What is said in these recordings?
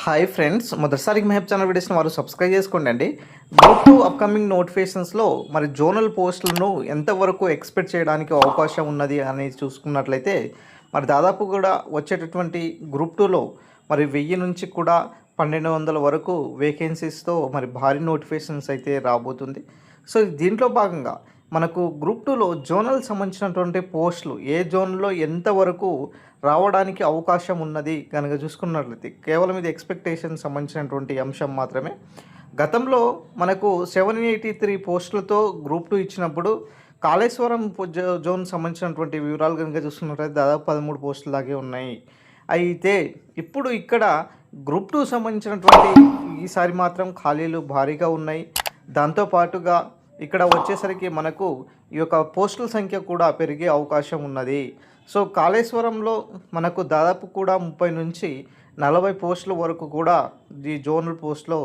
Hi friends, మొదటిసారికి Mehab channel వీడియోస్ని వారు subscribe చేసుకోండి అండి. గ్రూప్ 2 అప్కమింగ్ నోటిఫికేషన్స్లో మరి జోనల్ పోస్టులను ఎంతవరకు ఎక్స్పెక్ట్ చేయడానికి అవకాశం ఉన్నది అని చూసుకున్నట్లయితే మరి దాదాపు కూడా వచ్చేటటువంటి గ్రూప్ 2లో మరి 1000 నుంచి కూడా 1200 వరకు వేకెన్సీస్తో మరి భారీ నోటిఫికేషన్స్ అయితే రాబోతుంది. సో దీంట్లో భాగంగా మనకు గ్రూప్ 2లో జోనల్ సంబంధించినటువంటి పోస్టులు ఏ జోన్లో ఎంతవరకు రావడానికి అవకాశం ఉన్నది కనుక చూసుకున్నట్లయితే కేవలం ఇది ఎక్స్పెక్టేషన్ సంబంధించినటువంటి అంశం మాత్రమే. గతంలో మనకు 783 పోస్టులతో గ్రూప్ 2 ఇచ్చినప్పుడు కాళేశ్వరం జోన్ సంబంధించినటువంటి వివరాలు కనుక చూసుకున్నట్లయితే దాదాపు 13 పోస్టులు దాకే ఉన్నాయి. అయితే ఇప్పుడు ఇక్కడ గ్రూప్ 2 సంబంధించినటువంటి ఈసారి మాత్రం ఖాళీలు భారీగా ఉన్నాయి. దాంతోపాటుగా ఇక్కడ వచ్చేసరికి మనకు ఈ యొక్క పోస్టుల సంఖ్య కూడా పెరిగే అవకాశం ఉన్నది. సో కాళేశ్వరంలో మనకు దాదాపు కూడా 30 నుంచి 40 పోస్టుల వరకు కూడా ఈ జోనల్ పోస్టులో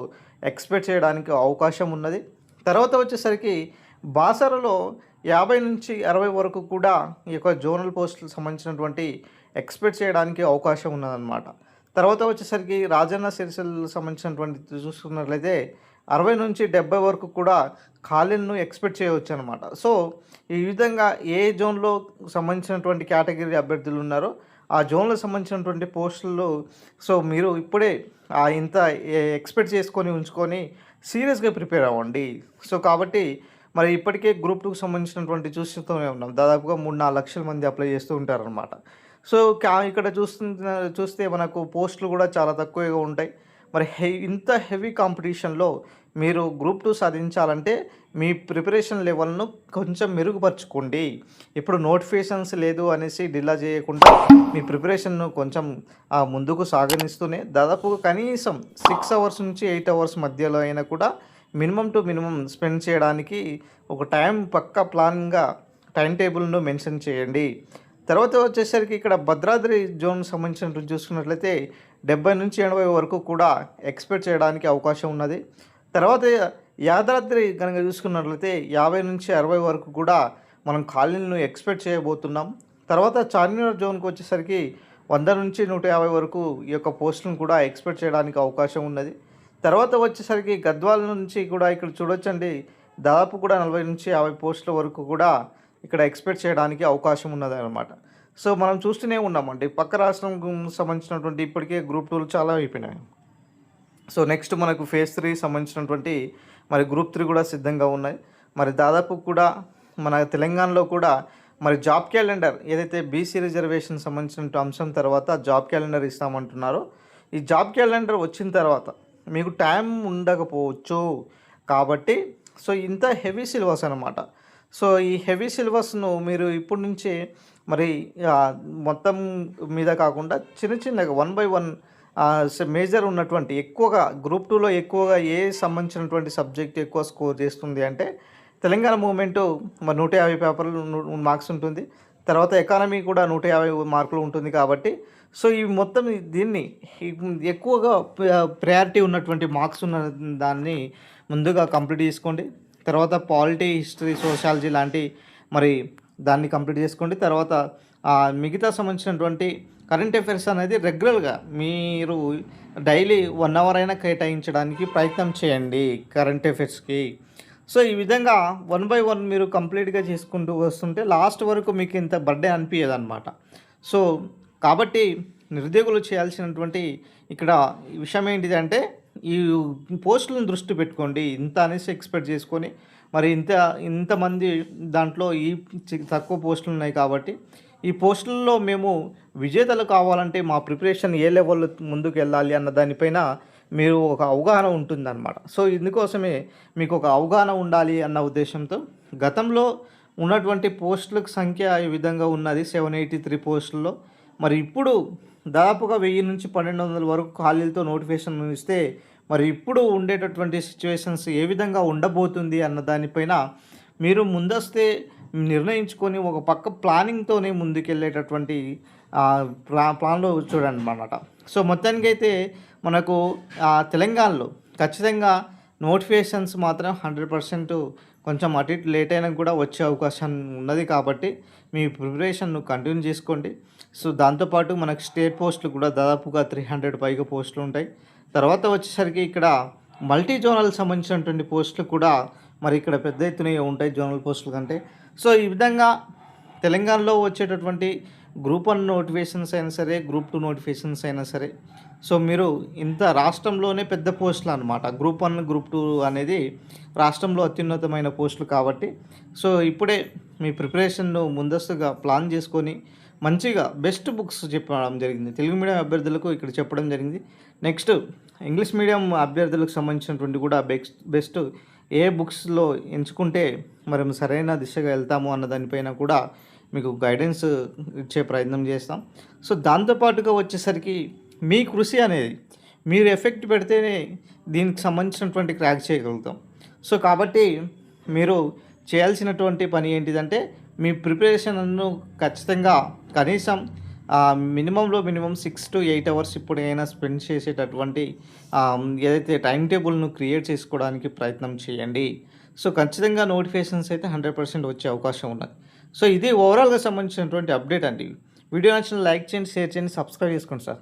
ఎక్స్పెక్ట్ చేయడానికి అవకాశం ఉన్నది. తర్వాత వచ్చేసరికి బాసరలో 50 నుంచి 60 వరకు కూడా ఈ యొక్క జోనల్ పోస్టులకు సంబంధించినటువంటి ఎక్స్పెక్ట్ చేయడానికి అవకాశం ఉన్నదన్నమాట. తర్వాత వచ్చేసరికి రాజన్న సిరిసిల్లకు సంబంధించినటువంటి చూసుకున్నట్లయితే 60 నుంచి 70 వరకు కూడా ఖాళీలను ఎక్స్పెక్ట్ చేయవచ్చు అనమాట. సో ఈ విధంగా ఏ జోన్లో సంబంధించినటువంటి కేటగిరీ అభ్యర్థులు ఉన్నారో ఆ జోన్లకు సంబంధించినటువంటి పోస్టులు సో మీరు ఇప్పుడే ఇంత ఎక్స్పెక్ట్ చేసుకొని ఉంచుకొని సీరియస్గా ప్రిపేర్ అవ్వండి. సో కాబట్టి మరి ఇప్పటికే గ్రూప్ 2కి సంబంధించినటువంటి చూస్తూనే ఉన్నాం, దాదాపుగా 3-4 లక్షల మంది అప్లై చేస్తూ ఉంటారనమాట. సో ఇక్కడ చూస్తే మనకు పోస్టులు కూడా చాలా తక్కువగా ఉంటాయి. మరి ఇంత హెవీ కాంపిటీషన్లో మీరు గ్రూప్ 2 సాధించాలంటే మీ ప్రిపరేషన్ లెవెల్ను కొంచెం మెరుగుపరచుకోండి. ఇప్పుడు నోటిఫికేషన్స్ లేదు అనేసి డిలా చేయకుండా మీ ప్రిపరేషన్ను కొంచెం ముందుకు సాగనిస్తూనే దాదాపు కనీసం 6 అవర్స్ నుంచి 8 అవర్స్ మధ్యలో అయినా కూడా మినిమం టు మినిమం స్పెండ్ చేయడానికి ఒక పక్కా ప్లాన్గా టైం టేబుల్ను మెన్షన్ చేయండి. తర్వాత వచ్చేసరికి ఇక్కడ భద్రాద్రి జోన్ సంబంధించినట్టు చూసుకున్నట్లయితే 70 నుంచి 80 వరకు కూడా ఎక్స్పెక్ట్ చేయడానికి అవకాశం ఉన్నది. తర్వాత యాదాద్రి కనుక చూసుకున్నట్లయితే 50 నుంచి 60 వరకు కూడా మనం ఖాళీలను ఎక్స్పెక్ట్ చేయబోతున్నాం. తర్వాత చార్మినార్ జోన్కి వచ్చేసరికి 100 నుంచి 150 వరకు ఈ యొక్క పోస్టులను కూడా ఎక్స్పెక్ట్ చేయడానికి అవకాశం ఉన్నది. తర్వాత వచ్చేసరికి గద్వాల నుంచి కూడా ఇక్కడ చూడొచ్చండి, దాదాపు కూడా 40 నుంచి 50 పోస్టుల వరకు కూడా ఇక్కడ ఎక్స్పెక్ట్ చేయడానికి అవకాశం ఉన్నది అనమాట. సో మనం చూస్తూనే ఉన్నామండి, పక్క రాష్ట్రం సంబంధించినటువంటి ఇప్పటికే గ్రూప్ 2 చాలా అయిపోయినాయి. సో నెక్స్ట్ మనకు ఫేజ్ 3 సంబంధించినటువంటి మరి గ్రూప్ 3 కూడా సిద్ధంగా ఉన్నాయి. మరి దాదాపు కూడా మన తెలంగాణలో కూడా మరి జాబ్ క్యాలెండర్ ఏదైతే బీసీ రిజర్వేషన్ సంబంధించిన అంశం తర్వాత జాబ్ క్యాలెండర్ ఇస్తామంటున్నారో ఈ జాబ్ క్యాలెండర్ వచ్చిన తర్వాత మీకు టైం ఉండకపోవచ్చు కాబట్టి సో ఇంత హెవీ సిలబస్ అనమాట. సో ఈ హెవీ సిలబస్ను మీరు ఇప్పటి నుంచే మరి మొత్తం మీద కాకుండా చిన్నగా 1 by 1 మేజర్ ఉన్నటువంటి ఎక్కువగా గ్రూప్ 2లో ఎక్కువగా ఏ సంబంధించినటువంటి సబ్జెక్ట్ ఎక్కువ స్కోర్ చేస్తుంది అంటే తెలంగాణ మూవ్మెంటు మరి 150 పేపర్లు మార్క్స్ ఉంటుంది. తర్వాత ఎకానమీ కూడా 150 మార్కులు ఉంటుంది కాబట్టి సో ఈ మొత్తం దీన్ని ఎక్కువగా ప్రయారిటీ ఉన్నటువంటి మార్క్స్ ఉన్న దాన్ని ముందుగా కంప్లీట్ చేసుకోండి. తర్వాత పాలిటీ, హిస్టరీ, సోషాలజీ లాంటి మరి దాన్ని కంప్లీట్ చేసుకోండి. తర్వాత మిగతా సంబంధించినటువంటి కరెంట్ అఫైర్స్ అనేది రెగ్యులర్గా మీరు డైలీ 1 అవర్ అయినా కేటాయించడానికి ప్రయత్నం చేయండి కరెంట్ అఫైర్స్కి. సో ఈ విధంగా 1 by 1 మీరు కంప్లీట్గా చేసుకుంటూ వస్తుంటే లాస్ట్ వరకు మీకు ఇంత బర్డే అనిపించదు అనమాట. సో కాబట్టి నిరుద్యోగులు చేయాల్సినటువంటి ఇక్కడ విషయం ఏంటిదంటే ఈ పోస్టులను దృష్టి పెట్టుకోండి. ఇంత అనేసి ఎక్స్పెక్ట్ చేసుకొని మరి ఇంతమంది దాంట్లో ఈ తక్కువ పోస్టులు ఉన్నాయి కాబట్టి ఈ పోస్టుల్లో మేము విజేతలు కావాలంటే మా ప్రిపరేషన్ ఏ లెవెల్లో ముందుకు వెళ్ళాలి అన్న దానిపైన మీరు ఒక అవగాహన ఉంటుందన్నమాట. సో ఇందుకోసమే మీకు ఒక అవగాహన ఉండాలి అన్న ఉద్దేశంతో గతంలో ఉన్నటువంటి పోస్టులకు సంఖ్య ఈ విధంగా ఉన్నది 783 పోస్టుల్లో. మరి ఇప్పుడు దాదాపుగా 1000 నుంచి 1200 వరకు ఖాళీలతో నోటిఫికేషన్ ఇస్తే మరి ఇప్పుడు ఉండేటటువంటి సిచ్యువేషన్స్ ఏ విధంగా ఉండబోతుంది అన్న దానిపైన మీరు ముందస్తే నిర్ణయించుకొని ఒక పక్క ప్లానింగ్తోనే ముందుకెళ్ళేటటువంటి ప్లాన్లో చూడండి అన్నమాట. సో మొత్తానికి అయితే మనకు తెలంగాణలో ఖచ్చితంగా నోటిఫికేషన్స్ మాత్రం 100% కొంచెం అటు ఇటు లేట్ అయినా కూడా వచ్చే అవకాశం ఉన్నది కాబట్టి మీ ప్రిపరేషన్ను కంటిన్యూ చేసుకోండి. సో దాంతోపాటు మనకు స్టేట్ పోస్టులు కూడా దాదాపుగా 300 పైగా పోస్టులు ఉంటాయి. తర్వాత వచ్చేసరికి ఇక్కడ మల్టీ జోనల్ సంబంధించినటువంటి పోస్టులు కూడా మరి ఇక్కడ పెద్ద ఎత్తున ఉంటాయి జోనల్ పోస్టుల కంటే. సో ఈ విధంగా తెలంగాణలో వచ్చేటటువంటి గ్రూప్ 1 నోటిఫికేషన్స్ అయినా సరే, గ్రూప్ 2 నోటిఫికేషన్స్ అయినా సరే, సో మీరు ఇంత రాష్ట్రంలోనే పెద్ద పోస్టులు అనమాట. గ్రూప్ 1, గ్రూప్ 2 అనేది రాష్ట్రంలో అత్యున్నతమైన పోస్టులు కాబట్టి, సో ఇప్పుడే మీ ప్రిపరేషన్ను ముందస్తుగా ప్లాన్ చేసుకొని మంచిగా బెస్ట్ బుక్స్ చెప్పడం జరిగింది. తెలుగు మీడియం అభ్యర్థులకు ఇక్కడ చెప్పడం జరిగింది. నెక్స్ట్ ఇంగ్లీష్ మీడియం అభ్యర్థులకు సంబంధించినటువంటి కూడా బెస్ట్ ఏ బుక్స్లో ఎంచుకుంటే మనం సరైన దిశగా వెళ్తాము అన్న దానిపైన కూడా మీకు గైడెన్స్ ఇచ్చే ప్రయత్నం చేస్తాం. సో దాంతోపాటుగా వచ్చేసరికి మీ కృషి అనేది మీరు ఎఫెక్ట్ పెడితేనే దీనికి సంబంధించినటువంటి క్రాక్ చేయగలుగుతాం. సో కాబట్టి మీరు చేయాల్సినటువంటి పని ఏంటిదంటే మీ ప్రిపరేషన్ను ఖచ్చితంగా కనీసం మినిమం 6 to 8 అవర్స్ ఇప్పుడైనా స్పెండ్ చేసేటటువంటి ఏదైతే టైం టేబుల్ను క్రియేట్ చేసుకోవడానికి ప్రయత్నం చేయండి. సో ఖచ్చితంగా నోటిఫికేషన్స్ అయితే 100% వచ్చే అవకాశం ఉన్నది. సో ఇది ఓవరాల్గా సంబంధించినటువంటి అప్డేట్ అండి. వీడియో నచ్చిన లైక్ చేయండి, షేర్ చేయండి, సబ్స్క్రైబ్ చేసుకోండి సార్.